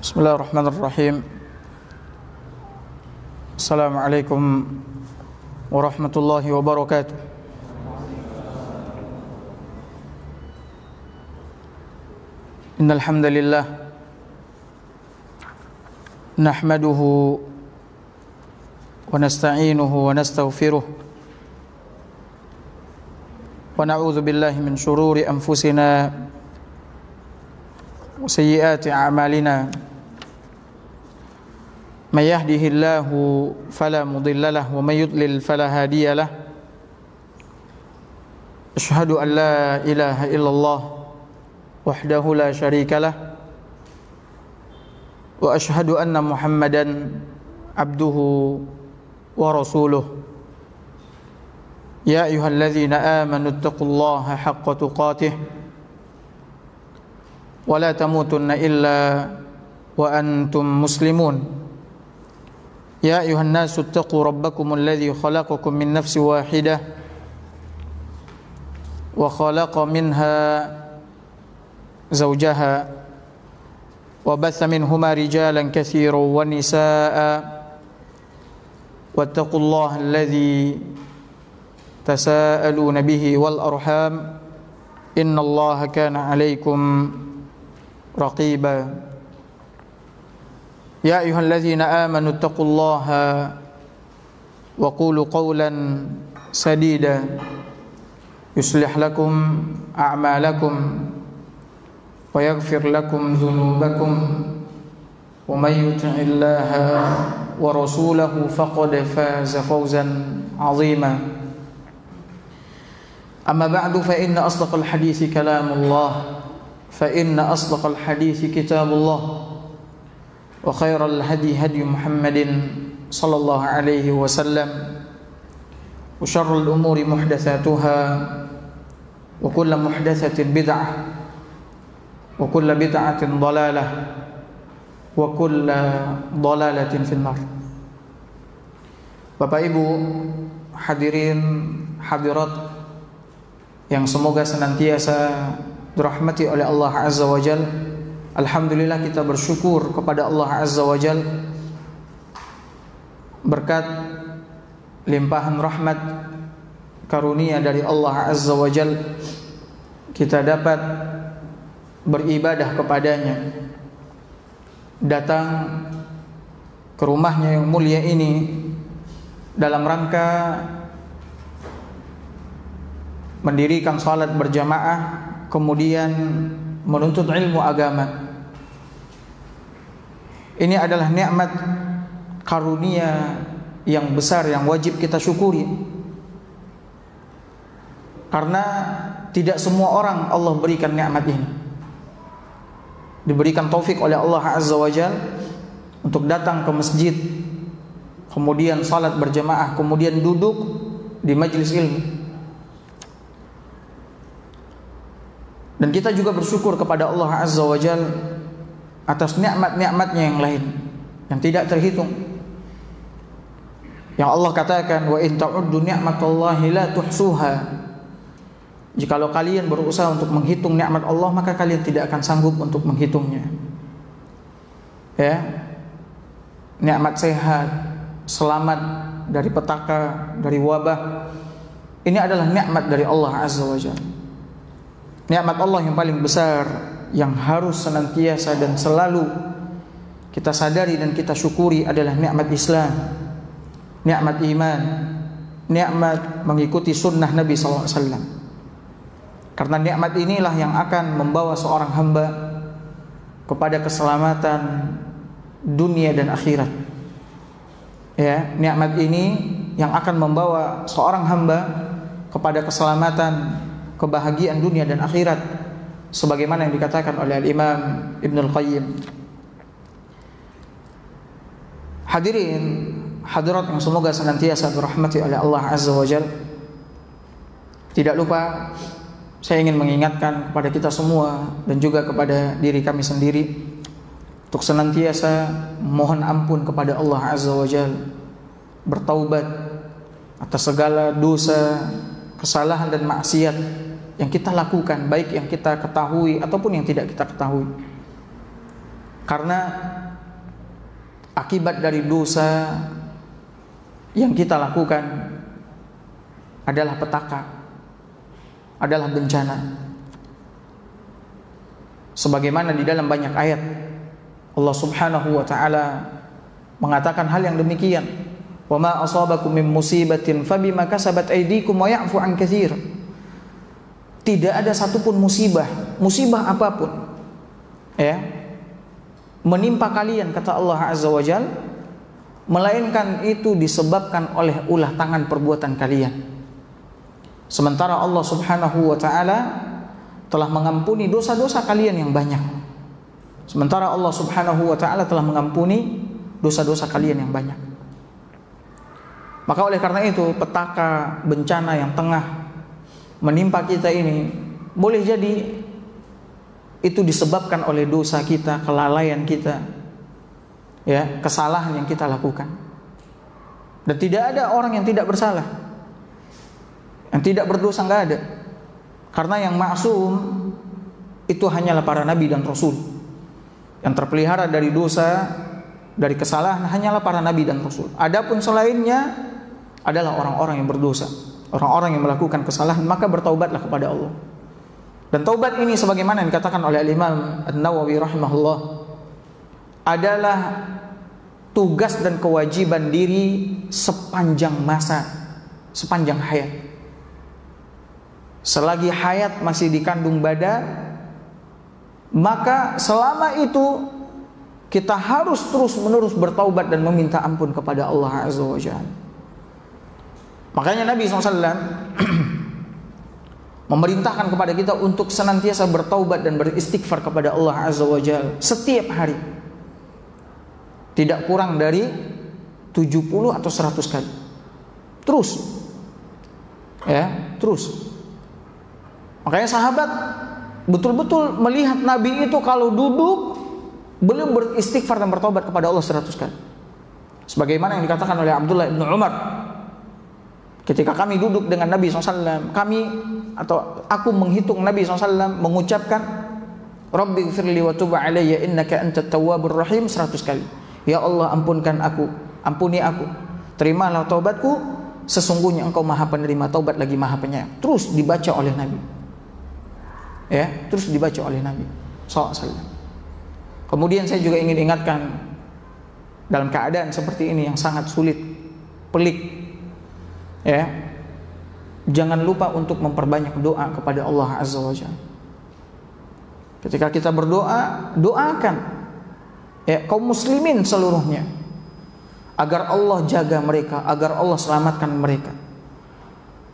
Bismillahirrahmanirrahim. Assalamualaikum warahmatullahi wabarakatuh. Innal hamdalillah nahmaduhu wa nasta'inuhu wa nastaghfiruh wa na'udzu billahi min shururi anfusina wa sayyiati a'malina. من يهده الله فلا مضل له ومن يضلل فلا هادي له أشهد أن لا إله إلا الله وحده لا شريك له وأشهد أن محمدا عبده ورسوله يا أيها الذين آمنوا اتقوا الله حق تقاته ولا تموتن إلا وأنتم مسلمون يا أيها الناس اتقوا ربكم الذي خلقكم من نفس واحدة وخلق منها زوجها وبث منهما رجالا كثيرا ونساء واتقوا الله الذي تساءلون به والأرحام إن الله كان عليكم رقيبا يا أيها الذين آمنوا اتقوا الله وقولوا قولا سديدا يصلح لكم أعمالكم ويغفر لكم ذنوبكم ومن يطع الله ورسوله فقد فاز فوزا عظيما أما بعد فإن أصدق الحديث كلام الله فإن أصدق الحديث كتاب الله وخير الهدي هدي محمد صلى الله عليه وسلم وشر الأمور محدثاتها وكل محدثة بدعة وكل بدعة ضلالة وكل ضلالة في النار. Bapak Ibu hadirin hadirat yang semoga senantiasa dirahmati oleh Allah Azza wa Jalla. Alhamdulillah kita bersyukur kepada Allah Azza wa Jal berkat limpahan rahmat karunia dari Allah Azza wa Jal kita dapat beribadah kepadanya, datang ke rumahnya yang mulia ini dalam rangka mendirikan salat berjamaah, kemudian menuntut ilmu agama. Ini adalah nikmat karunia yang besar yang wajib kita syukuri. Karena tidak semua orang Allah berikan nikmat ini. Diberikan taufik oleh Allah Azza wa Jalla untuk datang ke masjid, kemudian salat berjamaah, kemudian duduk di majelis ilmu. Dan kita juga bersyukur kepada Allah Azza wa Jalla atas nikmat-nikmatnya yang lain yang tidak terhitung. Yang Allah katakan, wa in ta'uddu ni'matallahi la tuhsuha. Jikalau kalian berusaha untuk menghitung nikmat Allah, maka kalian tidak akan sanggup untuk menghitungnya. Ya. Nikmat sehat, selamat dari petaka, dari wabah. Ini adalah nikmat dari Allah Azza wa Jalla. Nikmat Allah yang paling besar yang harus senantiasa dan selalu kita sadari dan kita syukuri adalah nikmat Islam, nikmat iman, nikmat mengikuti sunnah Nabi SAW. Karena nikmat inilah yang akan membawa seorang hamba kepada keselamatan dunia dan akhirat. Ya, nikmat ini yang akan membawa seorang hamba kepada keselamatan, kebahagiaan dunia dan akhirat, sebagaimana yang dikatakan oleh Al-Imam Ibn Al-Qayyim. Hadirin hadirat yang semoga senantiasa dirahmati oleh Allah Azza wa Jalla, tidak lupa saya ingin mengingatkan kepada kita semua dan juga kepada diri kami sendiri untuk senantiasa mohon ampun kepada Allah Azza wa Jalla, bertaubat atas segala dosa, kesalahan dan maksiat yang kita lakukan, baik yang kita ketahui ataupun yang tidak kita ketahui. Karena akibat dari dosa yang kita lakukan adalah petaka, adalah bencana. Sebagaimana di dalam banyak ayat Allah Subhanahu wa taala mengatakan hal yang demikian. Wa ma asabakum min musibatin fabima kasabat aydikum wa ya'fu an katsir. Tidak ada satupun musibah apapun, ya, menimpa kalian, kata Allah Azza wa Jalla, melainkan itu disebabkan oleh ulah tangan perbuatan kalian. Sementara Allah Subhanahu wa taala telah mengampuni dosa-dosa kalian yang banyak. Sementara Allah Subhanahu wa taala telah mengampuni dosa-dosa kalian yang banyak. Maka oleh karena itu, petaka, bencana yang tengah menimpa kita ini boleh jadi itu disebabkan oleh dosa kita, kelalaian kita, ya, kesalahan yang kita lakukan. Dan tidak ada orang yang tidak bersalah, yang tidak berdosa, nggak ada. Karena yang maksum itu hanyalah para nabi dan rasul. Yang terpelihara dari dosa, dari kesalahan hanyalah para nabi dan rasul. Adapun selainnya adalah orang-orang yang berdosa, orang-orang yang melakukan kesalahan, maka bertaubatlah kepada Allah. Dan taubat ini sebagaimana yang dikatakan oleh Imam An-Nawawi rahimahullah adalah tugas dan kewajiban diri sepanjang masa, sepanjang hayat. Selagi hayat masih dikandung badan, maka selama itu kita harus terus-menerus bertaubat dan meminta ampun kepada Allah Azza wa Jalla. Makanya Nabi SAW memerintahkan kepada kita untuk senantiasa bertaubat dan beristighfar kepada Allah Azza wa Jalla setiap hari, tidak kurang dari 70 atau 100 kali. Terus, ya, terus. Makanya sahabat betul-betul melihat Nabi itu kalau duduk beliau beristighfar dan bertaubat kepada Allah 100 kali. Sebagaimana yang dikatakan oleh Abdullah bin Umar, ketika kami duduk dengan Nabi SAW, aku menghitung Nabi SAW mengucapkan Rabbi gfirli wa tub alayya innaka antat tawwabur rahim 100 kali. Ya Allah, ampunkan aku, ampuni aku, terimalah taubatku, sesungguhnya engkau maha penerima taubat lagi maha penyayang. Terus dibaca oleh Nabi, ya, terus dibaca oleh Nabi SAW. Kemudian saya juga ingin ingatkan, dalam keadaan seperti ini yang sangat sulit, pelik, ya, jangan lupa untuk memperbanyak doa kepada Allah Azza wa Jalla. Ketika kita berdoa, doakan, ya, kaum muslimin seluruhnya agar Allah jaga mereka, agar Allah selamatkan mereka.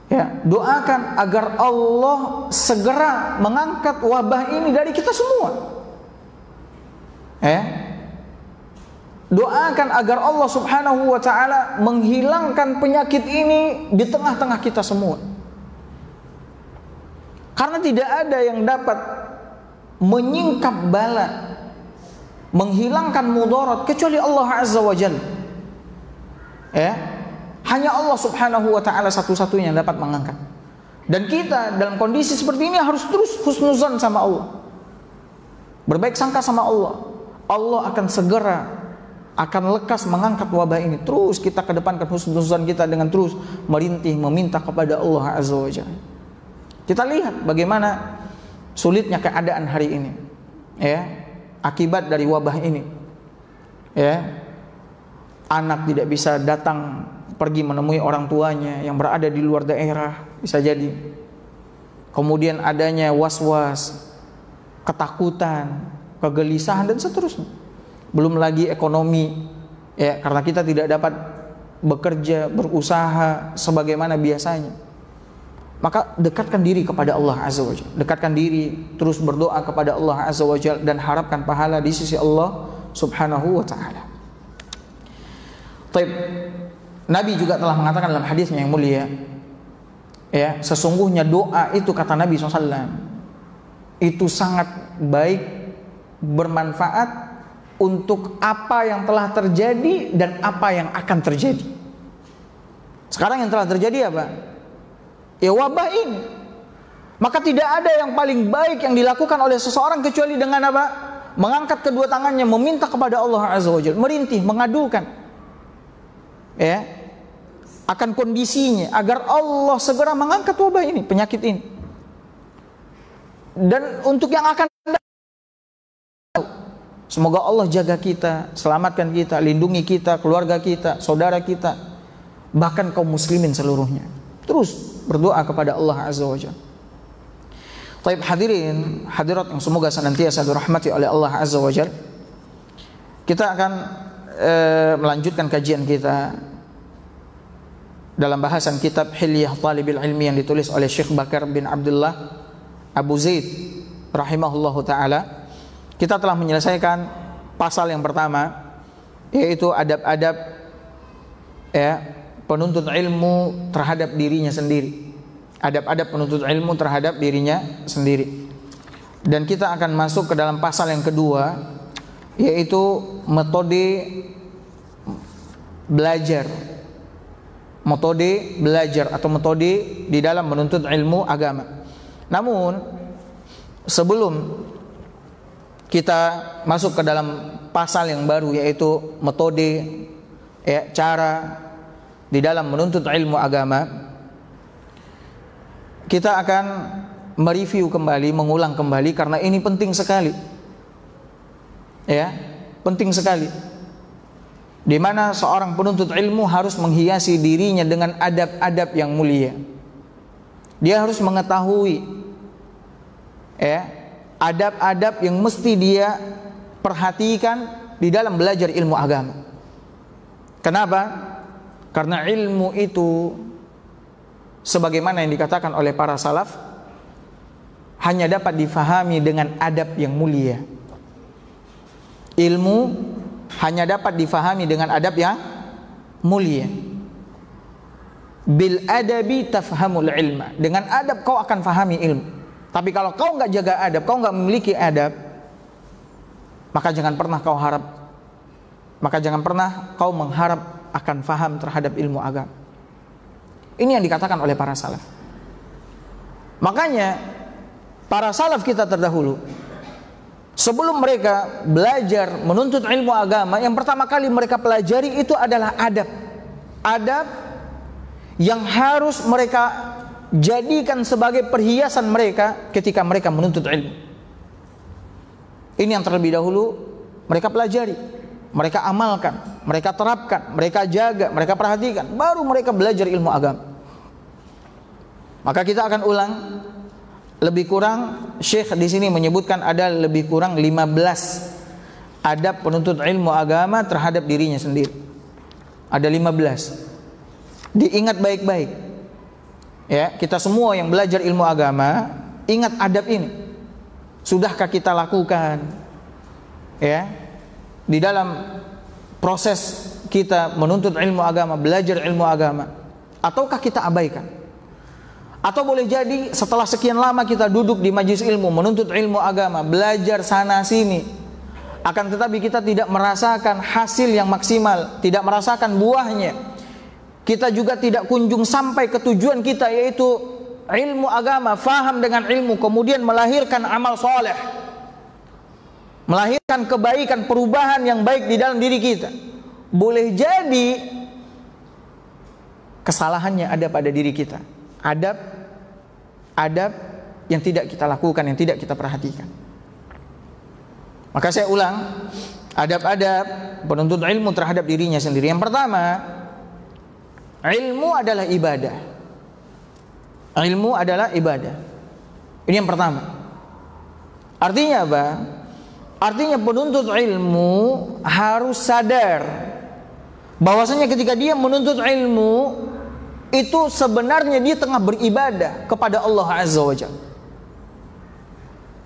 Ya, doakan agar Allah segera mengangkat wabah ini dari kita semua. Ya, doakan agar Allah Subhanahu wa taala menghilangkan penyakit ini di tengah-tengah kita semua. Karena tidak ada yang dapat menyingkap bala, menghilangkan mudarat kecuali Allah Azza wa Jalla. Ya, hanya Allah Subhanahu wa taala satu-satunya yang dapat mengangkat. Dan kita dalam kondisi seperti ini harus terus husnuzan sama Allah, berbaik sangka sama Allah. Allah akan segera, akan lekas mengangkat wabah ini. Terus kita kedepankan husnuzan kita dengan terus merintih, meminta kepada Allah Azza wa Jalla. Kita lihat bagaimana sulitnya keadaan hari ini, ya, akibat dari wabah ini. Ya, anak tidak bisa datang pergi menemui orang tuanya yang berada di luar daerah, bisa jadi. Kemudian adanya was-was, ketakutan, kegelisahan dan seterusnya. Belum lagi ekonomi, ya, karena kita tidak dapat bekerja, berusaha sebagaimana biasanya. Maka dekatkan diri kepada Allah Azza wa Jalla, dekatkan diri, terus berdoa kepada Allah Azza wa Jalla dan harapkan pahala di sisi Allah Subhanahu wa taala. Taib. Nabi juga telah mengatakan dalam hadisnya yang mulia, ya, sesungguhnya doa itu, kata Nabi SAW, itu sangat baik, bermanfaat untuk apa yang telah terjadi dan apa yang akan terjadi. Sekarang yang telah terjadi apa? Ya, wabah ini. Maka tidak ada yang paling baik yang dilakukan oleh seseorang kecuali dengan apa? mengangkat kedua tangannya, meminta kepada Allah Azza wa Jalla, merintih, mengadukan ya akan kondisinya agar Allah segera mengangkat wabah ini, penyakit ini. Dan untuk yang akan semoga Allah jaga kita, selamatkan kita, lindungi kita, keluarga kita, saudara kita, bahkan kaum muslimin seluruhnya. Terus berdoa kepada Allah Azza wa Jalla. Taib hadirin, hadirat yang semoga senantiasa dirahmati oleh Allah Azza wa Jalla. Kita akan melanjutkan kajian kita dalam bahasan kitab Hilyah Talibil Ilmi yang ditulis oleh Syekh Bakar bin Abdullah Abu Zaid rahimahullahu ta'ala. Kita telah menyelesaikan pasal yang pertama, yaitu adab-adab ya, penuntut ilmu terhadap dirinya sendiri. Adab-adab penuntut ilmu terhadap dirinya sendiri. Dan kita akan masuk ke dalam pasal yang kedua, yaitu metode belajar. Metode belajar atau metode di dalam menuntut ilmu agama. Namun sebelum kita masuk ke dalam pasal yang baru, yaitu metode ya, cara di dalam menuntut ilmu agama, kita akan mereview kembali, mengulang kembali, karena ini penting sekali ya, penting sekali, di mana seorang penuntut ilmu harus menghiasi dirinya dengan adab-adab yang mulia. Dia harus mengetahui ya, adab-adab yang mesti dia perhatikan di dalam belajar ilmu agama. Kenapa? Karena ilmu itu, sebagaimana yang dikatakan oleh para salaf, hanya dapat difahami dengan adab yang mulia. Ilmu hanya dapat difahami dengan adab yang mulia. Bil adabi tafhamul ilma. Dengan adab kau akan fahami ilmu. Tapi kalau kau enggak jaga adab, kau enggak memiliki adab, maka jangan pernah kau mengharap akan faham terhadap ilmu agama. Ini yang dikatakan oleh para salaf. Makanya para salaf kita terdahulu, sebelum mereka belajar menuntut ilmu agama, yang pertama kali mereka pelajari itu adalah adab. Adab yang harus mereka jadikan sebagai perhiasan mereka ketika mereka menuntut ilmu. Ini yang terlebih dahulu mereka pelajari, mereka amalkan, mereka terapkan, mereka jaga, mereka perhatikan, baru mereka belajar ilmu agama. Maka kita akan ulang, lebih kurang Syekh di sini menyebutkan ada lebih kurang 15 adab penuntut ilmu agama terhadap dirinya sendiri. Ada 15. Diingat baik-baik. Ya, kita semua yang belajar ilmu agama, ingat adab ini. Sudahkah kita lakukan? Ya, di dalam proses kita menuntut ilmu agama, belajar ilmu agama, ataukah kita abaikan? Atau boleh jadi setelah sekian lama kita duduk di majelis ilmu, menuntut ilmu agama, belajar sana sini, akan tetapi kita tidak merasakan hasil yang maksimal, tidak merasakan buahnya. Kita juga tidak kunjung sampai ke tujuan kita, yaitu ilmu agama, faham dengan ilmu, kemudian melahirkan amal soleh, melahirkan kebaikan, perubahan yang baik di dalam diri kita. Boleh jadi kesalahannya ada pada diri kita. Adab yang tidak kita lakukan, yang tidak kita perhatikan. Maka saya ulang, adab-adab penuntut ilmu terhadap dirinya sendiri. Yang pertama, ilmu adalah ibadah. Ilmu adalah ibadah. Ini yang pertama. Artinya apa? Artinya penuntut ilmu harus sadar bahwasanya ketika dia menuntut ilmu, itu sebenarnya dia tengah beribadah kepada Allah Azza wa Jalla.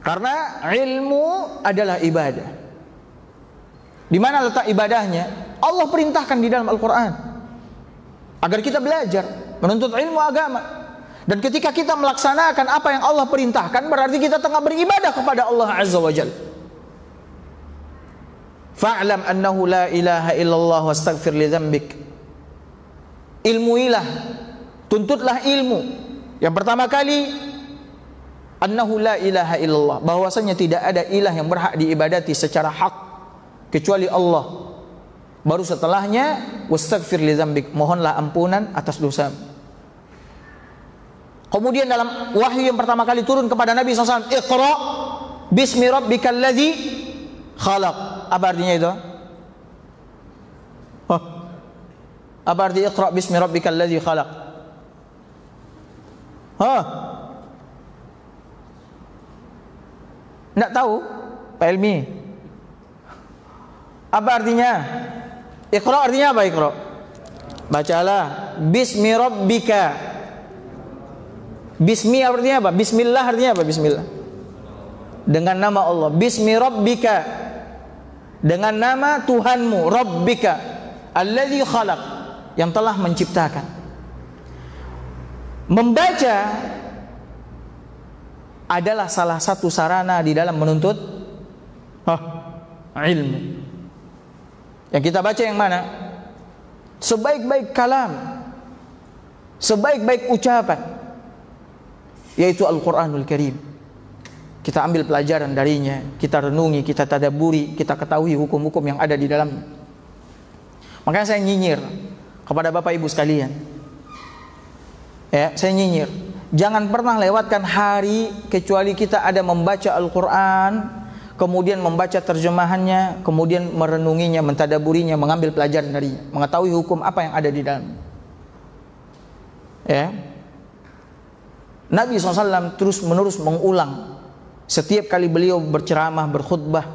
Karena ilmu adalah ibadah. Di mana letak ibadahnya? Allah perintahkan di dalam Al-Quran agar kita belajar menuntut ilmu agama. Dan ketika kita melaksanakan apa yang Allah perintahkan, berarti kita tengah beribadah kepada Allah Azza wa Jalla. Fa'lam annahu la ilaha illallah wastaghfir li dzambik. Ilmuilah, tuntutlah ilmu. Yang pertama kali annahu la ilaha illallah, bahwasanya tidak ada ilah yang berhak diibadati secara hak kecuali Allah. Baru setelahnya wastaghfir li dzambik, mohonlah ampunan atas dosa. Kemudian dalam wahyu yang pertama kali turun kepada Nabi SAW, Iqra bismi rabbikal ladzi khalaq. Apa artinya itu? Apa arti Iqra bismi rabbikal ladzi khalaq? Enggak tahu Pak Ilmi? Apa artinya? Iqra artinya apa Iqra? Bacalah bismi rabbika. Bismi artinya apa? Bismillah artinya apa? Bismillah. Dengan nama Allah. Bismi rabbika. Dengan nama Tuhanmu, Rabbika, alladzi khalaq, yang telah menciptakan. Membaca adalah salah satu sarana di dalam menuntut ilmu. Yang kita baca yang mana? Sebaik-baik kalam, sebaik-baik ucapan, yaitu Al-Quranul Karim. Kita ambil pelajaran darinya, kita renungi, kita tadabburi, kita ketahui hukum-hukum yang ada di dalamnya. Makanya saya nyinyir kepada Bapak Ibu sekalian, ya, saya nyinyir, jangan pernah lewatkan hari kecuali kita ada membaca Al-Quran, kemudian membaca terjemahannya, kemudian merenunginya, mentadaburinya, mengambil pelajaran darinya, mengetahui hukum apa yang ada di dalamnya. Ya, Nabi SAW terus menerus mengulang setiap kali beliau berceramah, berkhutbah,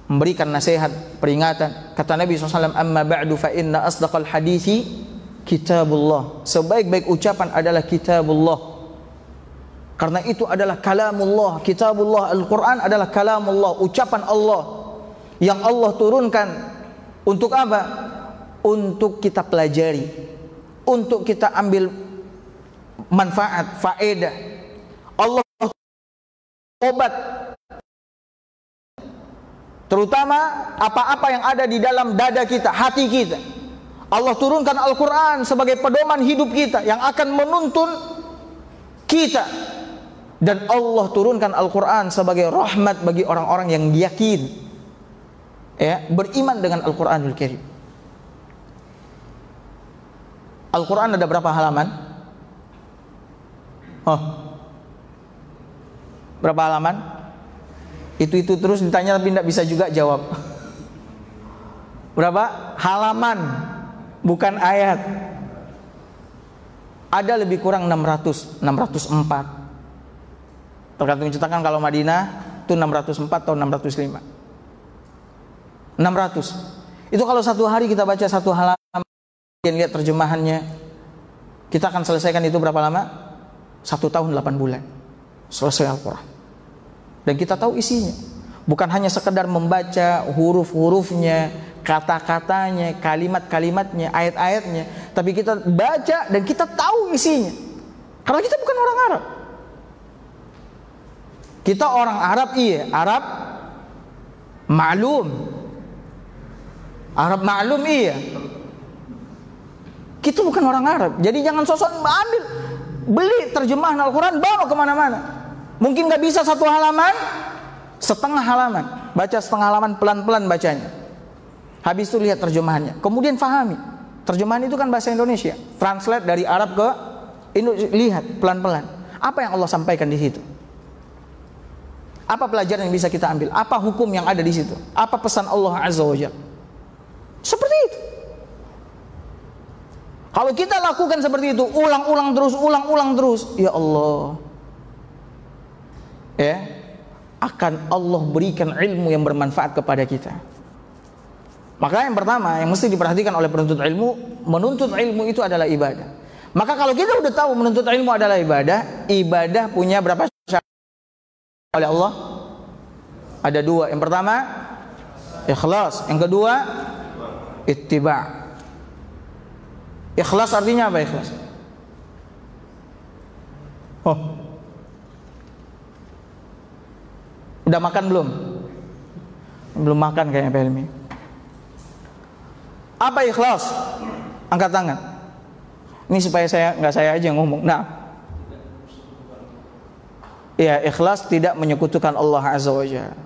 memberikan nasihat, peringatan. Kata Nabi SAW, amma ba'du fa inna asdaqal hadithi kitabullah. Sebaik-baik ucapan adalah kitabullah, karena itu adalah kalamullah. Kitabullah, Al-Quran adalah kalamullah, ucapan Allah yang Allah turunkan. Untuk apa? Untuk kita pelajari, untuk kita ambil manfaat, faedah. Allah obat, terutama apa-apa yang ada di dalam dada kita, hati kita. Allah turunkan Al-Quran sebagai pedoman hidup kita yang akan menuntun kita. Dan Allah turunkan Al-Quran sebagai rahmat bagi orang-orang yang yakin, ya, beriman dengan Al-Quranul Karim. Al-Quran ada berapa halaman? Berapa halaman? Itu terus ditanya tapi tidak bisa juga jawab. Berapa halaman? Bukan ayat. Ada lebih kurang 604. Tergantung cetakan, kalau Madinah itu 604 atau 605. 600. Itu kalau satu hari kita baca satu halaman dan lihat terjemahannya, kita akan selesaikan itu berapa lama? 1 tahun 8 bulan selesai Al-Quran. Dan kita tahu isinya, bukan hanya sekedar membaca huruf-hurufnya, kata-katanya, kalimat-kalimatnya, ayat-ayatnya, tapi kita baca dan kita tahu isinya. Karena kita bukan orang Arab. Kita orang Arab, iya, Arab maklum. Arab maklum, iya. Kita bukan orang Arab. Jadi jangan sosok ambil, beli terjemahan Al-Quran, bawa kemana-mana. Mungkin gak bisa satu halaman, setengah halaman. Baca setengah halaman, pelan-pelan bacanya. Habis itu lihat terjemahannya, kemudian fahami. Terjemahan itu kan bahasa Indonesia, translate dari Arab ke Indonesia. Lihat pelan-pelan apa yang Allah sampaikan di situ, apa pelajaran yang bisa kita ambil, apa hukum yang ada di situ, apa pesan Allah Azza wa Jalla. Seperti itu. Kalau kita lakukan seperti itu, ulang-ulang terus, ya Allah, ya, akan Allah berikan ilmu yang bermanfaat kepada kita. Maka yang pertama yang mesti diperhatikan oleh penuntut ilmu, menuntut ilmu itu adalah ibadah. Maka kalau kita udah tahu menuntut ilmu adalah ibadah, ibadah punya berapa syarat oleh Allah? Ada 2. Yang pertama, ikhlas. Yang kedua, ittiba'. Ikhlas artinya apa ikhlas? Udah makan belum? Belum makan kayaknya Pak Helmi. Apa ikhlas? Angkat tangan. Ini supaya nggak saya aja yang ngomong. Nah, Ya, ikhlas tidak menyekutukan Allah Azza wa Jalla.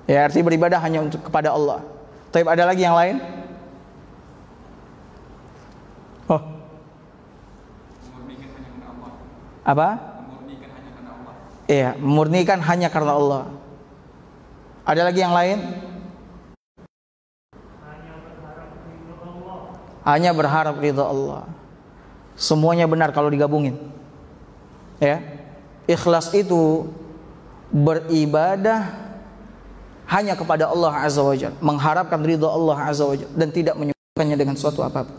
Ya, arti beribadah hanya untuk kepada Allah. Tapi ada lagi yang lain? Oh. Memurnikan hanya karena Allah. Apa? Memurnikan hanya karena Allah. Iya, memurnikan hanya karena Allah. Ada lagi yang lain? Hanya berharap ridha Allah. Semuanya benar kalau digabungin. Ya. Ikhlas itu beribadah hanya kepada Allah Azza wa Jalla, mengharapkan ridha Allah Azza wa Jalla dan tidak menyebutkannya dengan suatu apapun.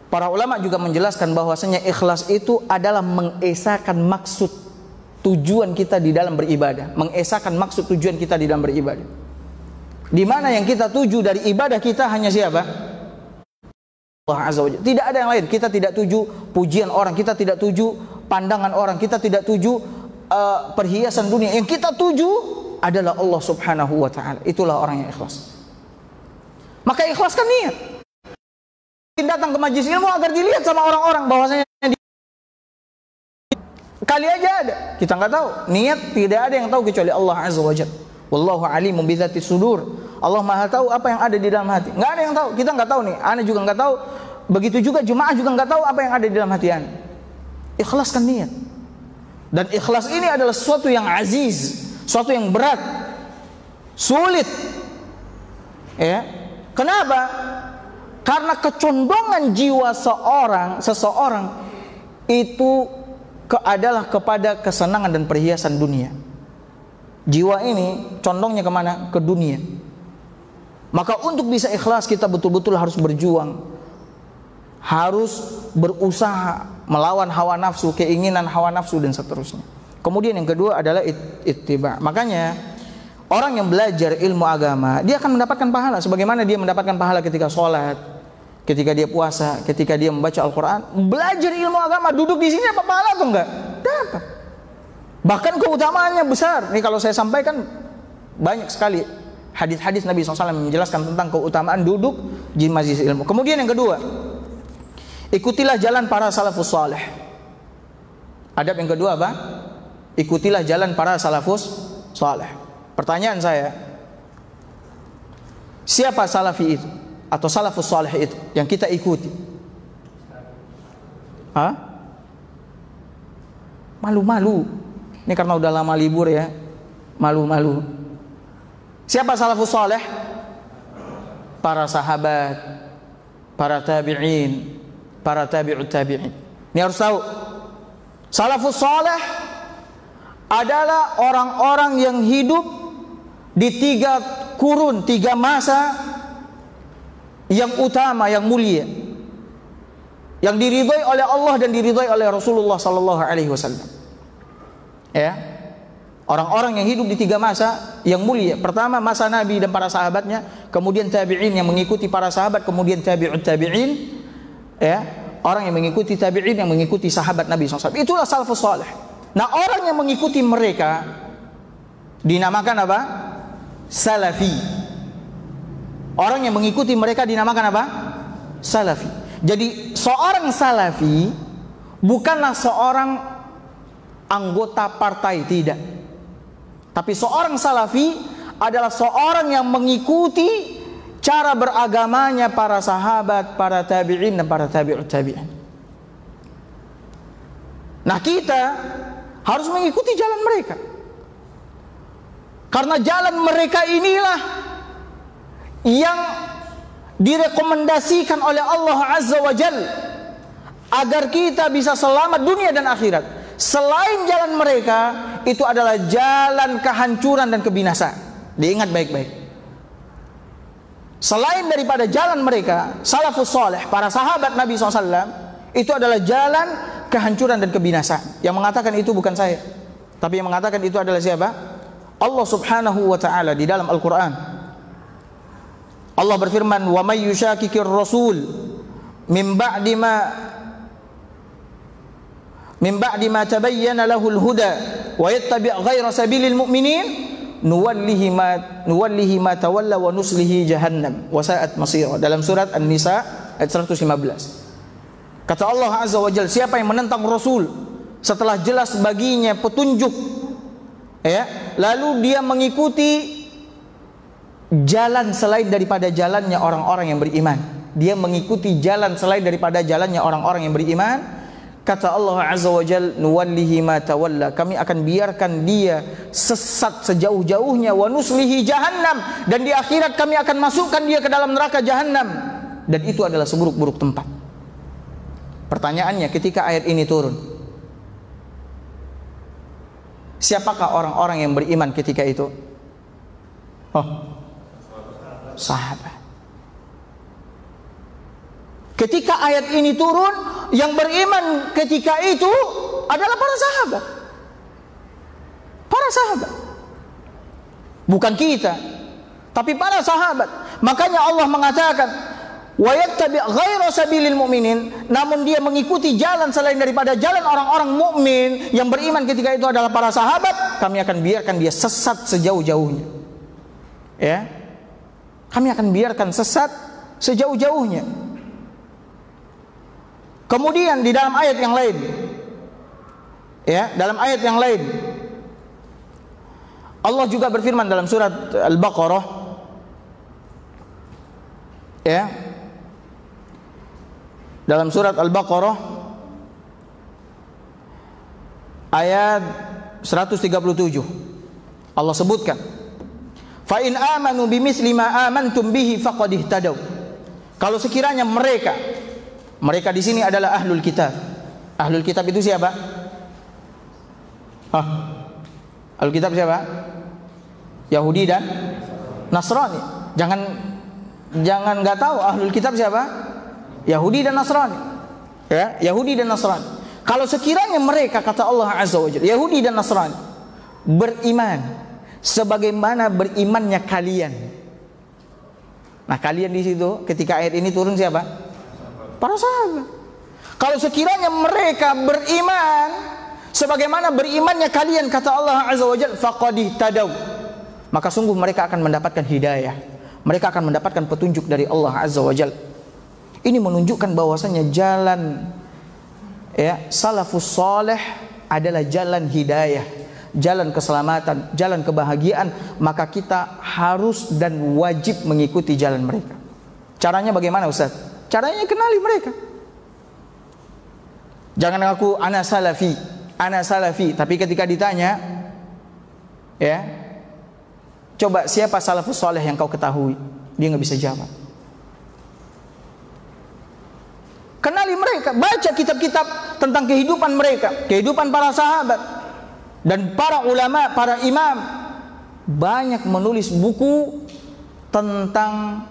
Para ulama juga menjelaskan bahwasanya ikhlas itu adalah mengesahkan maksud tujuan kita di dalam beribadah, mengesahkan maksud tujuan kita di dalam beribadah. Di mana yang kita tuju dari ibadah kita hanya siapa? Allah Azza wa Jalla. Tidak ada yang lain. Kita tidak tuju pujian orang, kita tidak tuju pandangan orang, kita tidak tuju perhiasan dunia. Yang kita tuju adalah Allah Subhanahu wa ta'ala. Itulah orang yang ikhlas. Maka ikhlaskan niat. Datang ke majelis ilmu agar dilihat sama orang-orang bahwasanya kali aja ada. Kita nggak tahu. Niat tidak ada yang tahu kecuali Allah Azza wa Jalla. Wallahu alimun bidzati sudur. Allah Maha tahu apa yang ada di dalam hati. Nggak ada yang tahu. Kita nggak tahu nih. Ana juga nggak tahu. Begitu juga jemaah juga nggak tahu apa yang ada di dalam hati ana. Ikhlaskan niat. Dan ikhlas ini adalah sesuatu yang aziz, sesuatu yang berat, sulit. Ya. Kenapa? Karena kecondongan jiwa seseorang itu adalah kepada kesenangan dan perhiasan dunia. Jiwa ini condongnya kemana? Ke dunia. Maka untuk bisa ikhlas kita betul-betul harus berjuang, harus berusaha melawan hawa nafsu, keinginan hawa nafsu dan seterusnya. Kemudian yang kedua adalah ittiba. Makanya orang yang belajar ilmu agama dia akan mendapatkan pahala sebagaimana dia mendapatkan pahala ketika sholat, ketika dia puasa, ketika dia membaca Al-Quran. Belajar ilmu agama, duduk di sini apa pahala atau enggak? Dapat. Bahkan keutamaannya besar. Nih kalau saya sampaikan banyak sekali hadis-hadis Nabi SAW menjelaskan tentang keutamaan duduk di majelis ilmu. Kemudian yang kedua, ikutilah jalan para salafus saleh. Adab yang kedua apa? Ikutilah jalan para salafus saleh. Pertanyaan saya, siapa salafi itu atau salafus saleh itu yang kita ikuti? Hah? Malu-malu. Ini karena udah lama libur ya. Malu-malu. Siapa salafus saleh? Para sahabat, para tabi'in, para tabi'ut tabi'in. Ini harus tahu. Salafus saleh adalah orang-orang yang hidup di 3 kurun, 3 masa yang utama, yang mulia, yang diridhai oleh Allah dan diridhai oleh Rasulullah sallallahu alaihi wasallam. Ya. Orang-orang yang hidup di 3 masa yang mulia. Pertama masa Nabi dan para sahabatnya, kemudian tabi'in yang mengikuti para sahabat, kemudian tabi'ut tabi'in. Ya, orang yang mengikuti tabi'in yang mengikuti sahabat Nabi SAW. Itulah salafus saleh. Nah, orang yang mengikuti mereka dinamakan apa? Salafi. Orang yang mengikuti mereka dinamakan apa? Salafi. Jadi seorang salafi bukanlah seorang anggota partai, tidak. Tapi seorang salafi adalah seorang yang mengikuti cara beragamanya para sahabat, para tabi'in dan para tabi'ut tabi'in. Nah, kita harus mengikuti jalan mereka. Karena jalan mereka inilah yang direkomendasikan oleh Allah Azza wa Jalla agar kita bisa selamat dunia dan akhirat. Selain jalan mereka, itu adalah jalan kehancuran dan kebinasaan. Diingat baik-baik. Selain daripada jalan mereka, salafus saleh, para sahabat Nabi SAW, itu adalah jalan kehancuran dan kebinasaan. Yang mengatakan itu bukan saya, tapi yang mengatakan itu adalah siapa? Allah Subhanahu wa ta'ala di dalam Al-Quran. Allah berfirman, "Wa may yushakikir rasul min ba'di ma tabayyana lahul huda wa yattabi' ghayra sabilil mu'minin nuwallihi ma tawalla wa nuslihi jahannam wa sa'at masira." Dalam surat An-Nisa ayat 115. Kata Allah Azza wa Jalla, siapa yang menentang Rasul setelah jelas baginya petunjuk, ya, lalu dia mengikuti jalan selain daripada jalannya orang-orang yang beriman. Dia mengikuti jalan selain daripada jalannya orang-orang yang beriman. Kata Allah Azza wa Jalla, nuwallihi ma tawalla, kami akan biarkan dia sesat sejauh-jauhnya, wa nuslihi jahannam, dan di akhirat kami akan masukkan dia ke dalam neraka jahannam, dan itu adalah seburuk-buruk tempat. Pertanyaannya, ketika ayat ini turun, siapakah orang-orang yang beriman ketika itu? Sahabat. Ketika ayat ini turun, yang beriman ketika itu adalah para sahabat. Para sahabat. Bukan kita, tapi para sahabat. Makanya Allah mengatakan, wa yattabi' ghaira sabilil mu'minin, namun dia mengikuti jalan selain daripada jalan orang-orang mukmin yang beriman ketika itu adalah para sahabat, kami akan biarkan dia sesat sejauh-jauhnya. Ya. Kami akan biarkan sesat sejauh-jauhnya. Kemudian di dalam ayat yang lain, ya, dalam ayat yang lain Allah juga berfirman dalam surat Al-Baqarah, ya, dalam surat Al-Baqarah ayat 137 Allah sebutkan, fa in amanu bimithli ma amantum bihi faqad ihtadaw. Kalau sekiranya mereka di sini adalah ahlul kitab. Ahlul kitab itu siapa? Ahlul kitab siapa? Yahudi dan Nasrani. Jangan nggak tahu ahlul kitab siapa? Yahudi dan Nasrani. Ya, Yahudi dan Nasrani. Kalau sekiranya mereka, kata Allah Azza wa Jalla, Yahudi dan Nasrani beriman sebagaimana berimannya kalian. Nah, kalian di situ ketika ayat ini turun siapa? Para sahabat. Kalau sekiranya mereka beriman sebagaimana berimannya kalian, kata Allah Azza wa Jalla, faqad ihtadaw, maka sungguh mereka akan mendapatkan hidayah. Mereka akan mendapatkan petunjuk dari Allah Azza wa Jalla. Ini menunjukkan bahwasanya jalan, ya, salafus saleh adalah jalan hidayah, jalan keselamatan, jalan kebahagiaan. Maka kita harus dan wajib mengikuti jalan mereka. Caranya bagaimana, Ustaz? Caranya kenali mereka. Jangan ngaku ana salafi, tapi ketika ditanya, ya, coba siapa salafus saleh yang kau ketahui, dia nggak bisa jawab. Kenali mereka, baca kitab-kitab tentang kehidupan mereka, kehidupan para sahabat dan para ulama, para imam. Banyak menulis buku tentang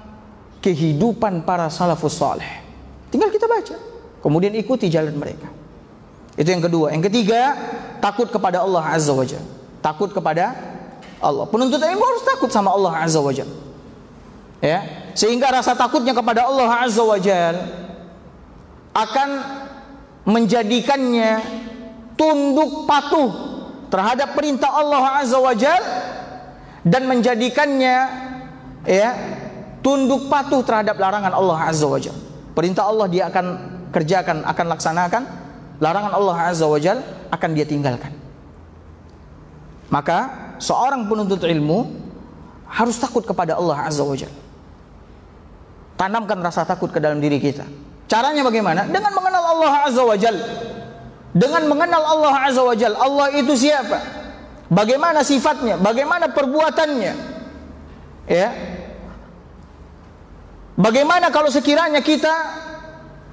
kehidupan para salafus saleh. Tinggal kita baca, kemudian ikuti jalan mereka. Itu yang kedua. Yang ketiga, takut kepada Allah Azza wa Jalla. Takut kepada Allah. Penuntut ilmu harus takut sama Allah Azza wa Jalla, ya, sehingga rasa takutnya kepada Allah Azza wa Jalla akan menjadikannya tunduk patuh terhadap perintah Allah Azza wa Jalla dan menjadikannya, ya, tunduk patuh terhadap larangan Allah Azza wa Jalla. Perintah Allah dia akan kerjakan, akan laksanakan. Larangan Allah Azza wa Jalla akan dia tinggalkan. Maka seorang penuntut ilmu harus takut kepada Allah Azza wa Jalla. Tanamkan rasa takut ke dalam diri kita. Caranya bagaimana? Dengan mengenal Allah Azza wa Jalla. Dengan mengenal Allah Azza wa Jalla. Allah itu siapa? Bagaimana sifatnya? Bagaimana perbuatannya? Ya. Bagaimana kalau sekiranya kita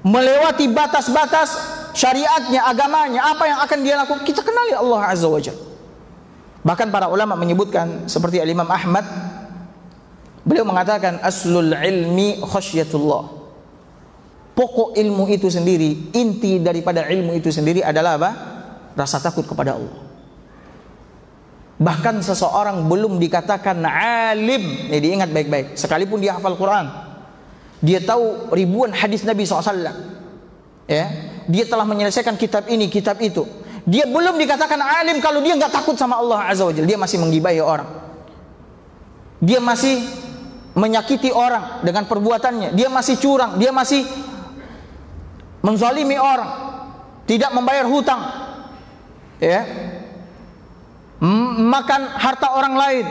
melewati batas-batas syariatnya, agamanya, apa yang akan dia lakukan? Kita kenali Allah Azza wa Jalla. Bahkan para ulama menyebutkan, seperti Imam Ahmad, beliau mengatakan aslul ilmi khasyatullah. Pokok ilmu itu sendiri, inti daripada ilmu itu sendiri adalah apa? Rasa takut kepada Allah. Bahkan seseorang belum dikatakan alim, ini diingat baik-baik, sekalipun dia hafal Quran, dia tahu ribuan hadis Nabi SAW, ya, dia telah menyelesaikan kitab ini, kitab itu, dia belum dikatakan alim kalau dia nggak takut sama Allah Azza wa Jalla. Dia masih menggibahi orang, dia masih menyakiti orang dengan perbuatannya, dia masih curang, dia masih menzalimi orang, tidak membayar hutang, ya, makan harta orang lain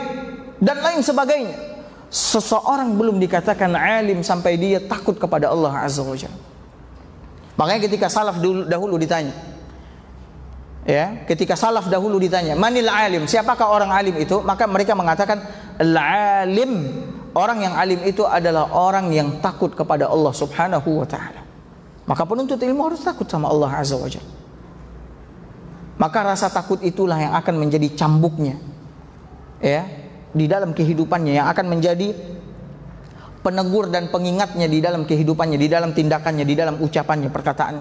dan lain sebagainya. Seseorang belum dikatakan alim sampai dia takut kepada Allah Azza wa Jalla. Makanya ketika salaf dahulu ditanya, ya, ketika salaf dahulu ditanya, manil alim, siapakah orang alim itu? Maka mereka mengatakan al-alim, orang yang alim itu adalah orang yang takut kepada Allah Subhanahu wa taala. Maka penuntut ilmu harus takut sama Allah Azza wa Jalla. Maka rasa takut itulah yang akan menjadi cambuknya, ya, di dalam kehidupannya, yang akan menjadi penegur dan pengingatnya di dalam kehidupannya, di dalam tindakannya, di dalam ucapannya, perkataan.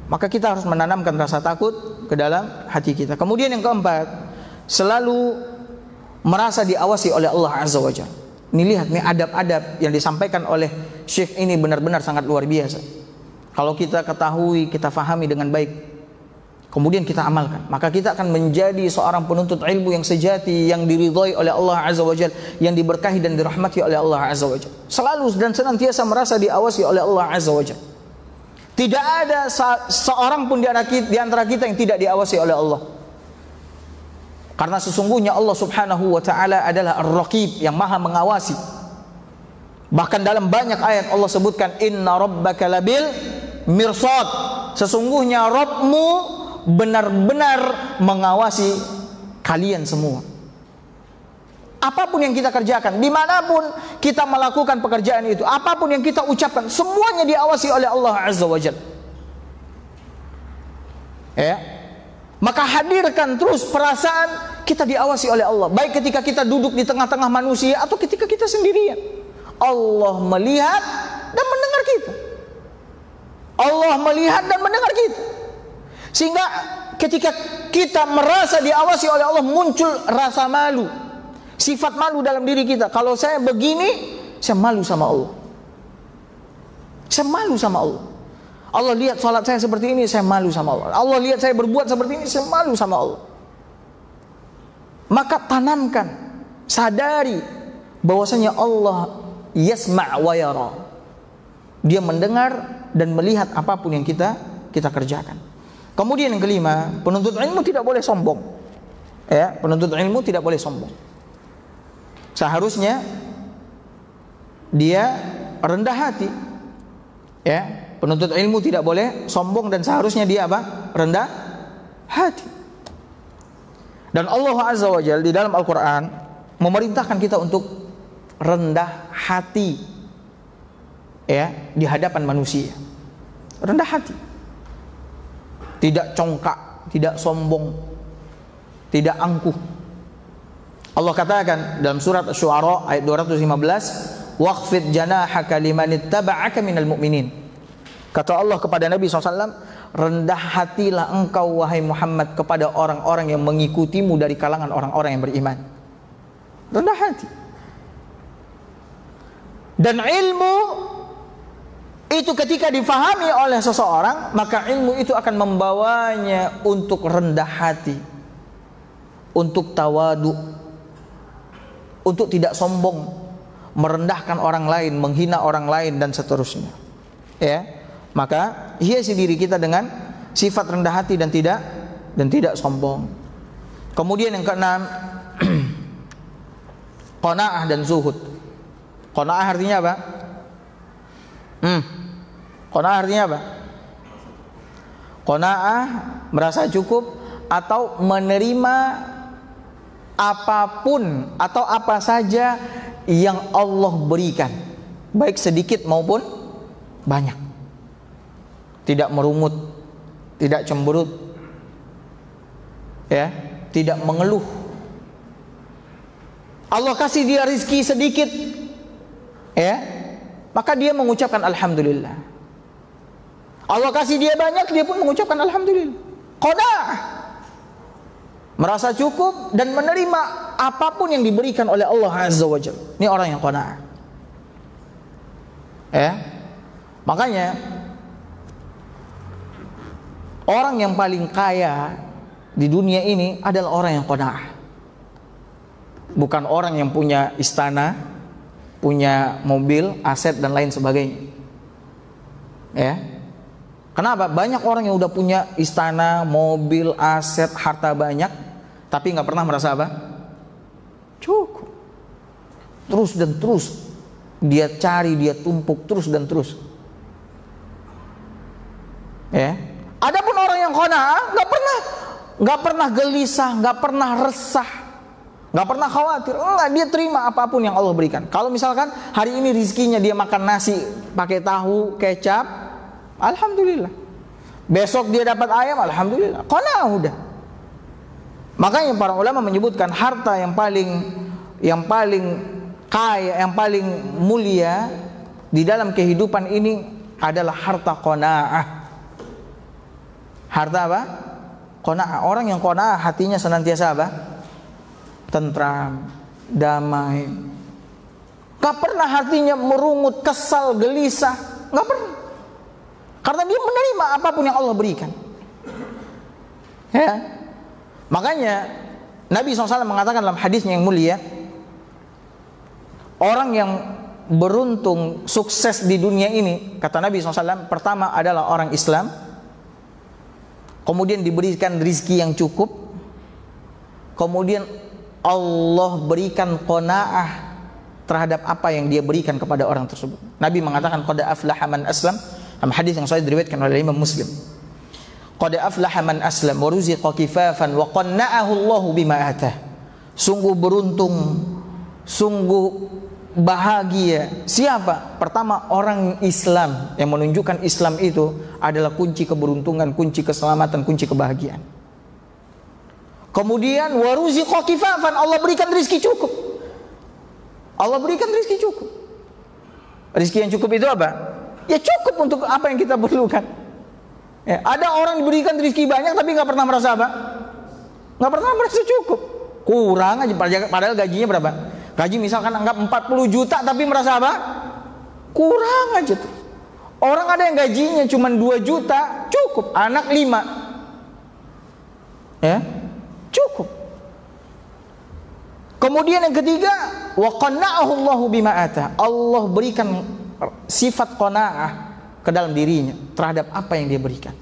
Maka kita harus menanamkan rasa takut ke dalam hati kita. Kemudian yang keempat, selalu merasa diawasi oleh Allah Azza wa Jalla. Ini lihat nih adab-adab yang disampaikan oleh Syekh ini benar-benar sangat luar biasa. Kalau kita ketahui, kita fahami dengan baik, kemudian kita amalkan, maka kita akan menjadi seorang penuntut ilmu yang sejati, yang diridhai oleh Allah Azza wa Jalla, yang diberkahi dan dirahmati oleh Allah Azza wa Jalla. Selalu dan senantiasa merasa diawasi oleh Allah Azza wa Jalla. Tidak ada seorang pun di antara kita yang tidak diawasi oleh Allah. Karena sesungguhnya Allah Subhanahu wa taala adalah Ar-Raqib, yang Maha mengawasi. Bahkan dalam banyak ayat Allah sebutkan inna rabbaka labil mirsad. Sesungguhnya Rabbmu benar-benar mengawasi kalian semua. Apapun yang kita kerjakan, dimanapun kita melakukan pekerjaan itu, apapun yang kita ucapkan, semuanya diawasi oleh Allah Azza wa Jalla. Ya, maka hadirkan terus perasaan kita diawasi oleh Allah, baik ketika kita duduk di tengah-tengah manusia atau ketika kita sendirian. Allah melihat dan mendengar kita. Allah melihat dan mendengar kita. Sehingga ketika kita merasa diawasi oleh Allah, muncul rasa malu, sifat malu dalam diri kita. Kalau saya begini, saya malu sama Allah. Saya malu sama Allah. Allah lihat salat saya seperti ini, saya malu sama Allah. Allah lihat saya berbuat seperti ini, saya malu sama Allah. Maka tanamkan, sadari bahwasanya Allah yasma' wa yara. Dia mendengar dan melihat apapun yang kita kerjakan. Kemudian yang kelima, penuntut ilmu tidak boleh sombong. Ya, penuntut ilmu tidak boleh sombong. Seharusnya dia rendah hati. Ya, penuntut ilmu tidak boleh sombong dan seharusnya dia apa? Rendah hati. Dan Allah Azza wa Jalla di dalam Al-Qur'an memerintahkan kita untuk rendah hati, ya, di hadapan manusia. Rendah hati. Tidak congkak, tidak sombong, tidak angkuh. Allah katakan dalam surat Asy-Syu'ara ayat 215, waqfid janahaka limanittaba'aka minal mu'minin. Kata Allah kepada Nabi SAW, rendah hatilah engkau wahai Muhammad kepada orang-orang yang mengikutimu dari kalangan orang-orang yang beriman. Rendah hati. Dan ilmu itu ketika difahami oleh seseorang, maka ilmu itu akan membawanya untuk rendah hati, untuk tawadu, untuk tidak sombong, merendahkan orang lain, menghina orang lain dan seterusnya. Ya, maka hiasi diri kita dengan sifat rendah hati dan tidak sombong. Kemudian yang keenam, qanaah dan zuhud. Qanaah artinya apa? Qanaah artinya apa? Qanaah merasa cukup atau menerima apapun atau apa saja yang Allah berikan, baik sedikit maupun banyak. Tidak merungut, tidak cemberut, ya, tidak mengeluh. Allah kasih dia rizki sedikit, ya, maka dia mengucapkan alhamdulillah. Allah kasih dia banyak, dia pun mengucapkan alhamdulillah. Qanaah, merasa cukup dan menerima apapun yang diberikan oleh Allah Azza wa Jalla. Ini orang yang qanaah. Ya, makanya orang yang paling kaya di dunia ini adalah orang yang qanaah. Bukan orang yang punya istana, punya mobil, aset dan lain sebagainya. Ya. Kenapa? Banyak orang yang udah punya istana, mobil, aset, harta banyak, tapi nggak pernah merasa apa? Cukup. Terus dan terus dia cari, dia tumpuk terus dan terus. Ya. Adapun orang yang qanaah nggak pernah gelisah, nggak pernah resah, nggak pernah khawatir. Enggak, dia terima apapun yang Allah berikan. Kalau misalkan hari ini rizkinya dia makan nasi pakai tahu, kecap, alhamdulillah. Besok dia dapat ayam, alhamdulillah. Qanaah udah. Makanya para ulama menyebutkan harta yang paling kaya, yang paling mulia di dalam kehidupan ini adalah harta qanaah. Harta apa? Qanaah. Orang yang qanaah hatinya senantiasa apa? Tentram, damai. Gak pernah hatinya merungut, kesal, gelisah. Gak pernah. Karena dia menerima apapun yang Allah berikan. Ya. Makanya Nabi SAW mengatakan dalam hadisnya yang mulia, orang yang beruntung sukses di dunia ini, kata Nabi SAW, pertama adalah orang Islam, kemudian diberikan rizki yang cukup, kemudian Allah berikan qanaah terhadap apa yang dia berikan kepada orang tersebut. Nabi mengatakan qad aflaha man aslam, dalam hadis yang sahih diriwayatkan oleh Imam Muslim. Qad aflaha man aslam wa ruziqa kifafan wa qanna'ahu Allahu bima atah. Sungguh beruntung, sungguh bahagia. Siapa? Pertama orang Islam, yang menunjukkan Islam itu adalah kunci keberuntungan, kunci keselamatan, kunci kebahagiaan. Kemudian waruziqa kifafan, Allah berikan rezeki cukup. Allah berikan rezeki cukup. Rezeki yang cukup itu apa? Ya cukup untuk apa yang kita perlukan. Ya, ada orang diberikan rezeki banyak tapi nggak pernah merasa apa? Nggak pernah merasa cukup. Kurang aja, padahal gajinya berapa? Gaji misalkan anggap 40 juta tapi merasa apa? Kurang aja tuh. Orang ada yang gajinya cuma 2 juta, cukup. Anak 5. Ya, cukup. Kemudian yang ketiga, wa qanna'ahu Allahu bima atah. Allah berikan sifat qanaah ke dalam dirinya terhadap apa yang dia berikan.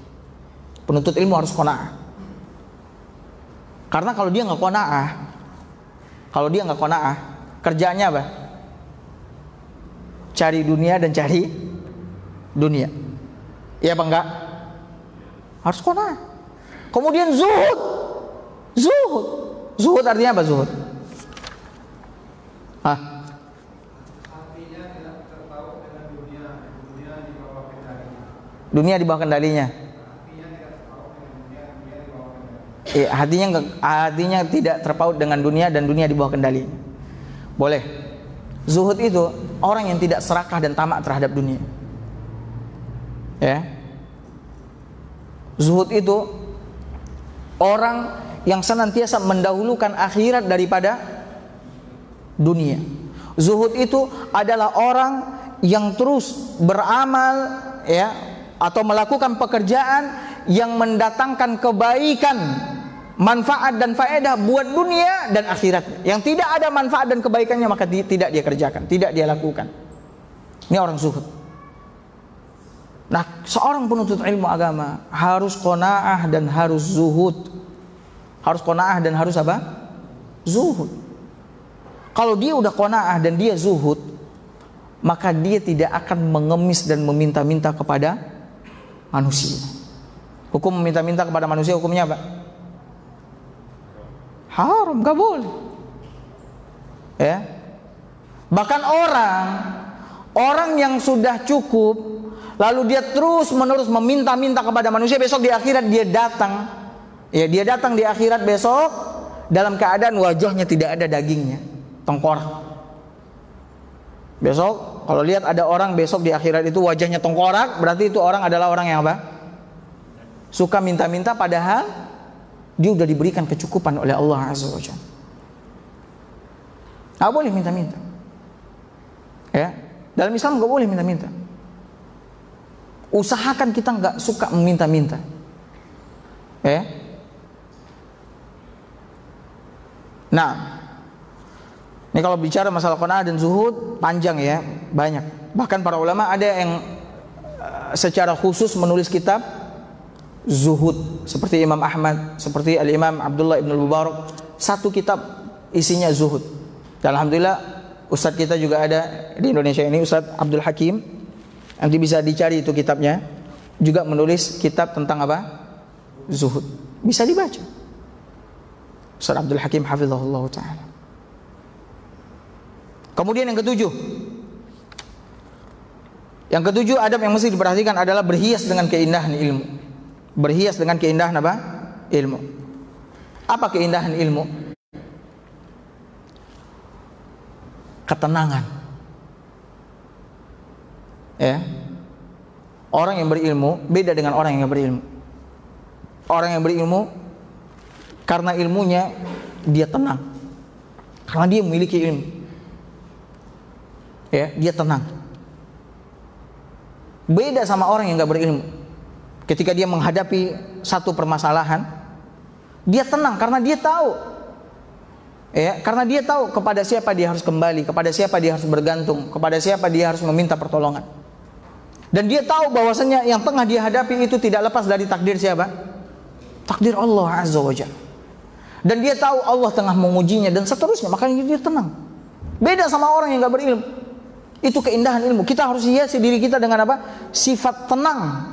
Penuntut ilmu harus qanaah. Karena kalau dia nggak qanaah, kerjaannya apa? Cari dunia dan cari dunia. Iya apa enggak? Harus qanaah. Kemudian zuhud. Zuhud artinya apa zuhud? Artinya tidak terpaut dengan dunia di bawah kendalinya. Dunia di bawah kendalinya. Artinya tidak terpaut dengan dunia di bawah kendalinya. Iya, hatinya tidak terpaut dengan dunia dan dunia di bawah kendalinya. Boleh. Zuhud itu orang yang tidak serakah dan tamak terhadap dunia. Ya. Zuhud itu orang yang senantiasa mendahulukan akhirat daripada dunia. Zuhud itu adalah orang yang terus beramal, ya, atau melakukan pekerjaan yang mendatangkan kebaikan, manfaat dan faedah buat dunia dan akhirat. Yang tidak ada manfaat dan kebaikannya maka tidak dia kerjakan, tidak dia lakukan. Ini orang zuhud. Nah, seorang penuntut ilmu agama harus qanaah dan harus zuhud. Harus qanaah dan harus apa? Zuhud. Kalau dia udah qanaah dan dia zuhud, maka dia tidak akan mengemis dan meminta-minta kepada manusia. Hukum meminta-minta kepada manusia hukumnya apa? Haram, gak boleh. Ya. Bahkan orang yang sudah cukup, lalu dia terus menerus meminta-minta kepada manusia, besok di akhirat dia datang. Ya, dia datang di akhirat besok dalam keadaan wajahnya tidak ada dagingnya, tengkorak. Besok kalau lihat ada orang besok di akhirat itu wajahnya tengkorak, berarti itu orang adalah orang yang apa? Suka minta-minta padahal dia sudah diberikan kecukupan oleh Allah Azza wa Jalla. Nggak boleh minta-minta. Ya, dalam Islam nggak boleh minta-minta. Usahakan kita nggak suka meminta-minta. Ya. Nah, ini kalau bicara masalah qanaah dan zuhud panjang ya, banyak. Bahkan para ulama ada yang secara khusus menulis kitab zuhud seperti Imam Ahmad, seperti Al-Imam Abdullah ibn Mubarak, satu kitab isinya zuhud. Dan alhamdulillah ustadz kita juga ada di Indonesia ini, Ustadz Abdul Hakim, nanti bisa dicari itu kitabnya, juga menulis kitab tentang apa? Zuhud. Bisa dibaca. Ustadz Abdul Hakim hafizahullah ta'ala. Kemudian yang ketujuh, adab yang mesti diperhatikan adalah berhias dengan keindahan ilmu. Berhias dengan keindahan apa? Ilmu. Apa keindahan ilmu? Ketenangan. Ya. Orang yang berilmu beda dengan orang yang berilmu. Orang yang berilmu karena ilmunya dia tenang. Karena dia memiliki ilmu. Ya, dia tenang. Beda sama orang yang enggak berilmu. Ketika dia menghadapi satu permasalahan, dia tenang karena dia tahu. Ya, karena dia tahu kepada siapa dia harus kembali, kepada siapa dia harus bergantung, kepada siapa dia harus meminta pertolongan. Dan dia tahu bahwasanya yang tengah dia hadapi itu tidak lepas dari takdir siapa? Takdir Allah Azza wa Jalla. Dan dia tahu Allah tengah mengujinya dan seterusnya, makanya dia tenang. Beda sama orang yang enggak berilmu. Itu keindahan ilmu. Kita harus hiasi diri kita dengan apa? Sifat tenang.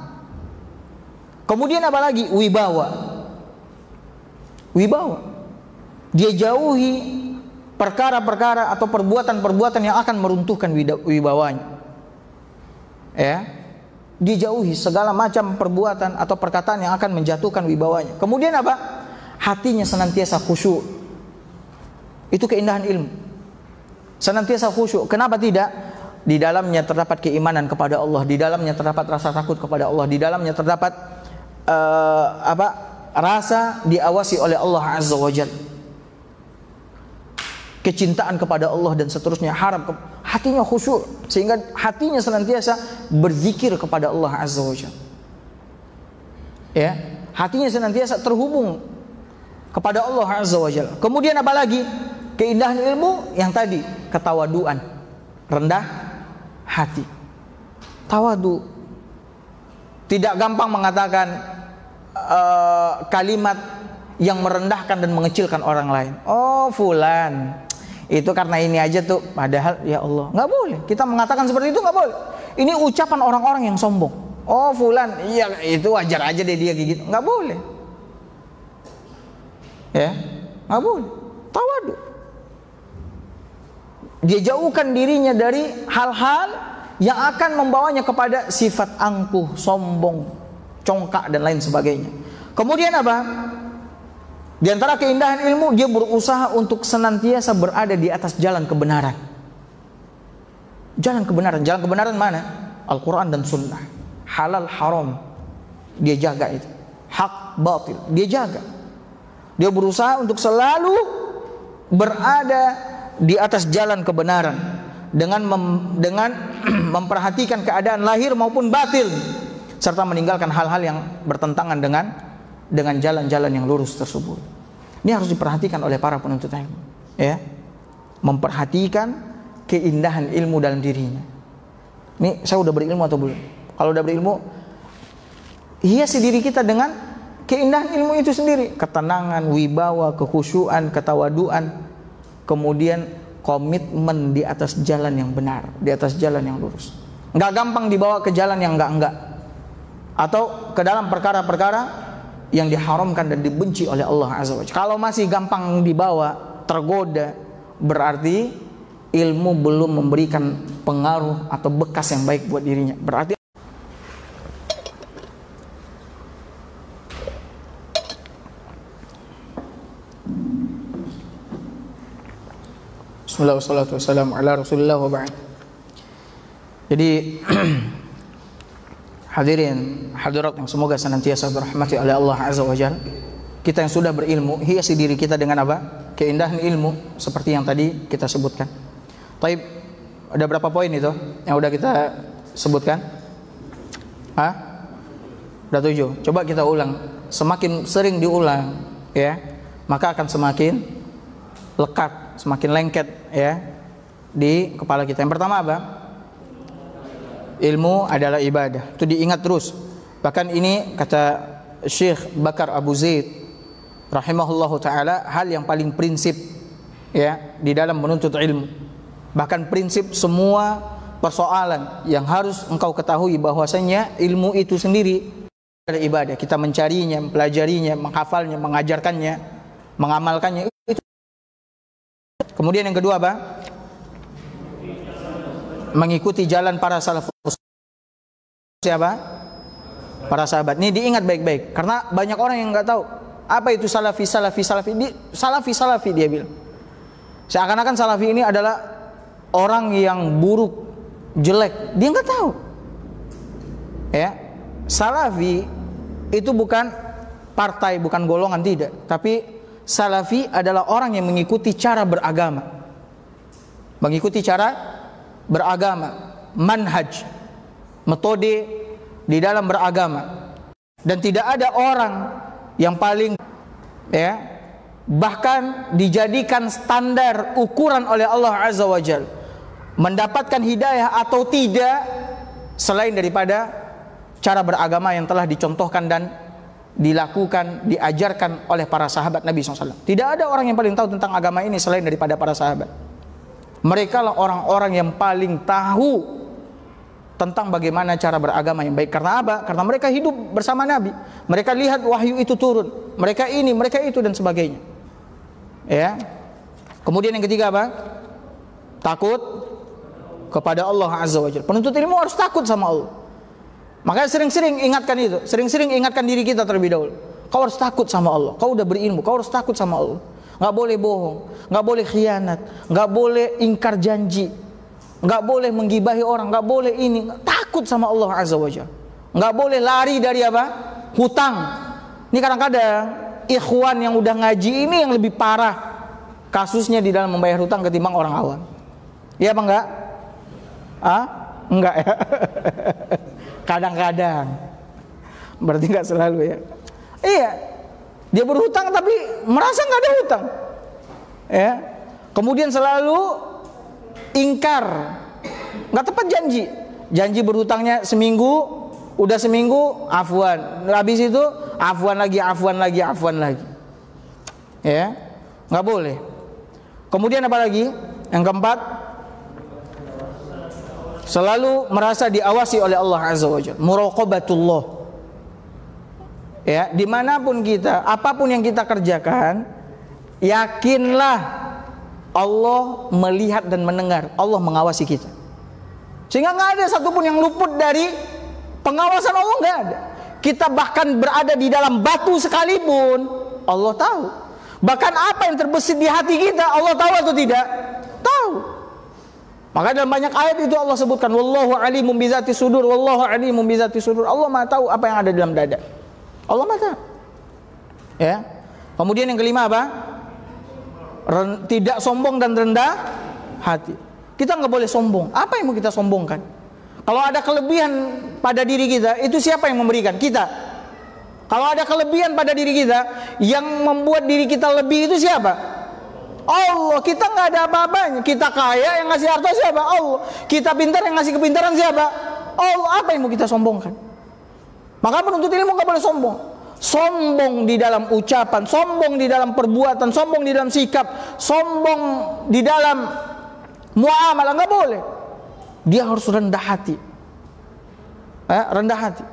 Kemudian apa lagi? Wibawa. Wibawa. Dia jauhi perkara-perkara atau perbuatan-perbuatan yang akan meruntuhkan wibawanya. Ya. Dia jauhi segala macam perbuatan atau perkataan yang akan menjatuhkan wibawanya. Kemudian apa? Hatinya senantiasa khusyuk. Itu keindahan ilmu. Senantiasa khusyuk. Kenapa tidak? Di dalamnya terdapat keimanan kepada Allah, di dalamnya terdapat rasa takut kepada Allah, di dalamnya terdapat rasa diawasi oleh Allah Azza wa Jalla, kecintaan kepada Allah dan seterusnya, hatinya khusyuk sehingga hatinya senantiasa berzikir kepada Allah Azza wa Jalla. Ya, hatinya senantiasa terhubung kepada Allah Azza wa Jalla. Kemudian apa lagi? Keindahan ilmu yang tadi, ketawaduan, rendah hati, tawadu, tidak gampang mengatakan kalimat yang merendahkan dan mengecilkan orang lain. Oh fulan, itu karena ini aja tuh, padahal ya Allah, nggak boleh kita mengatakan seperti itu, nggak boleh. Ini ucapan orang-orang yang sombong. Oh fulan, iya itu wajar aja deh dia gigit, nggak boleh. Ya, nggak boleh. Tawadu. Dia jauhkan dirinya dari hal-hal yang akan membawanya kepada sifat angkuh, sombong, congkak dan lain sebagainya. Kemudian apa? Di antara keindahan ilmu, dia berusaha untuk senantiasa berada di atas jalan kebenaran. Jalan kebenaran mana? Al-Quran dan Sunnah. Halal haram, dia jaga itu. Hak batil, dia jaga. Dia berusaha untuk selalu berada di atas jalan kebenaran dengan memperhatikan keadaan lahir maupun batin, serta meninggalkan hal-hal yang bertentangan dengan jalan-jalan yang lurus tersebut. Ini harus diperhatikan oleh para penuntut ilmu, ya. Memperhatikan keindahan ilmu dalam dirinya. Ini saya udah berilmu atau belum? Kalau udah berilmu, hiasi diri kita dengan keindahan ilmu itu sendiri, ketenangan, wibawa, kekhusyuan, ketawaduan. Kemudian komitmen di atas jalan yang benar, di atas jalan yang lurus. Nggak gampang dibawa ke jalan yang enggak, atau ke dalam perkara-perkara yang diharamkan dan dibenci oleh Allah Azza wa Jalla. Kalau masih gampang dibawa, tergoda, berarti ilmu belum memberikan pengaruh atau bekas yang baik buat dirinya. Berarti Bismillah wassalatu wassalamu ala Rasulillah wa ba'd. Jadi hadirin hadirat yang semoga senantiasa dirahmati oleh Allah Azza wa Jalla. Kita yang sudah berilmu, hiasi diri kita dengan apa? Keindahan ilmu seperti yang tadi kita sebutkan. Taib, ada berapa poin itu yang udah kita sebutkan? Udah 7. Coba kita ulang. Semakin sering diulang, ya, maka akan semakin lekat, semakin lengket, ya, di kepala kita. Yang pertama apa? ilmu adalah ibadah. Itu diingat terus. Bahkan ini kata Syekh Bakar Abu Zaid rahimahullahu taala, hal yang paling prinsip ya di dalam menuntut ilmu. Bahkan prinsip semua persoalan yang harus engkau ketahui bahwasanya ilmu itu sendiri adalah ibadah. Kita mencarinya, mempelajarinya, menghafalnya, mengajarkannya, mengamalkannya itu. Kemudian yang kedua apa? Mengikuti jalan para salafus. Siapa? Para sahabat. Ini diingat baik-baik karena banyak orang yang enggak tahu apa itu salafi. Salafi dia bilang. Seakan-akan salafi ini adalah orang yang buruk, jelek. Dia enggak tahu. Ya. Salafi itu bukan partai, bukan golongan, tidak. Tapi salafi adalah orang yang mengikuti cara beragama. Mengikuti cara beragama, manhaj, metode di dalam beragama. Dan tidak ada orang yang paling ya bahkan dijadikan standar ukuran oleh Allah Azza wa Jalla mendapatkan hidayah atau tidak selain daripada cara beragama yang telah dicontohkan dan dilakukan, diajarkan oleh para sahabat Nabi SAW. Tidak ada orang yang paling tahu tentang agama ini selain daripada para sahabat. Mereka lah orang-orang yang paling tahu tentang bagaimana cara beragama yang baik. Karena apa? Karena mereka hidup bersama Nabi. Mereka lihat wahyu itu turun. Mereka ini, mereka itu dan sebagainya. Ya. Kemudian yang ketiga apa? Takut kepada Allah Azza wa Jalla. Penuntut ilmu harus takut sama Allah. Makanya sering-sering ingatkan itu. Sering-sering ingatkan diri kita terlebih dahulu. Kau harus takut sama Allah. Kau udah berilmu, kau harus takut sama Allah. Nggak boleh bohong, nggak boleh khianat, nggak boleh ingkar janji, nggak boleh menggibahi orang, nggak boleh ini. Takut sama Allah Azza wa Jalla. Nggak boleh lari dari apa? Hutang. Ini kadang-kadang ikhwan yang udah ngaji ini yang lebih parah kasusnya di dalam membayar hutang ketimbang orang awam. Iya apa enggak? Enggak ya. Kadang-kadang. Berarti enggak selalu ya. Iya. Dia berhutang tapi merasa enggak ada hutang. Ya. Kemudian selalu ingkar. Enggak tepat janji. Janji berhutangnya seminggu, udah seminggu afwan. Habis itu afwan lagi. Ya. Enggak boleh. Kemudian apa lagi? Yang keempat, selalu merasa diawasi oleh Allah Azza wa Jalla. Muraqabatullah. Ya, dimanapun kita, apapun yang kita kerjakan, yakinlah Allah melihat dan mendengar. Allah mengawasi kita. Sehingga nggak ada satupun yang luput dari pengawasan Allah, nggak ada. Kita bahkan berada di dalam batu sekalipun, Allah tahu. Bahkan apa yang terbesit di hati kita, Allah tahu atau tidak? Tahu. Maka dalam banyak ayat itu Allah sebutkan, wallahu alimun bizati sudur, wallahu alimun bizati sudur. Allah Maha tahu apa yang ada dalam dada. Allah Maha tahu. Ya. Kemudian yang kelima apa? Tidak sombong dan rendah hati. Kita nggak boleh sombong. Apa yang mau kita sombongkan? Kalau ada kelebihan pada diri kita, itu siapa yang memberikan? Kita. Kalau ada kelebihan pada diri kita, yang membuat diri kita lebih itu siapa? Allah. Kita nggak ada apa-apanya. Kita kaya, yang ngasih harta siapa? Allah. Kita pintar, yang ngasih kepintaran siapa? Allah. Apa yang mau kita sombongkan? Maka penuntut ilmu nggak boleh sombong. Sombong di dalam ucapan, sombong di dalam perbuatan, sombong di dalam sikap, sombong di dalam muamalah, nggak boleh. Dia harus rendah hati. Rendah hati.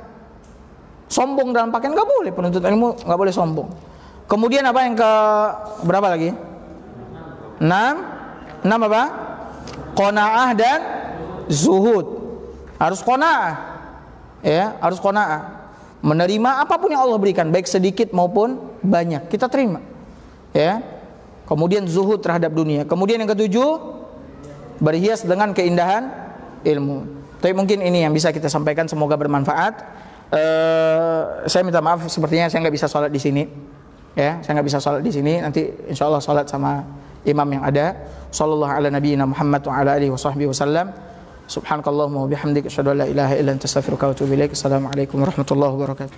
Sombong dalam pakaian nggak boleh. Penuntut ilmu nggak boleh sombong. Kemudian apa yang ke berapa lagi? 6 apa? Qanaah dan zuhud. Harus qanaah. Ya, harus qanaah. Menerima apapun yang Allah berikan, baik sedikit maupun banyak, kita terima. Ya. Kemudian zuhud terhadap dunia. Kemudian yang ketujuh, berhias dengan keindahan ilmu. Tapi mungkin ini yang bisa kita sampaikan, semoga bermanfaat. Saya minta maaf, sepertinya saya nggak bisa sholat di sini. Ya, saya nggak bisa sholat di sini. Nanti insya Allah sholat sama imam yang ada. Sallallahu ala nabiyyina Muhammad wa ala alihi wa sahbihi wasallam. Subhanakallahumma wa bihamdika asyhadu an la ilaha illa anta astaghfiruka wa atubu ilaik. Assalamualaikum warahmatullahi wabarakatuh.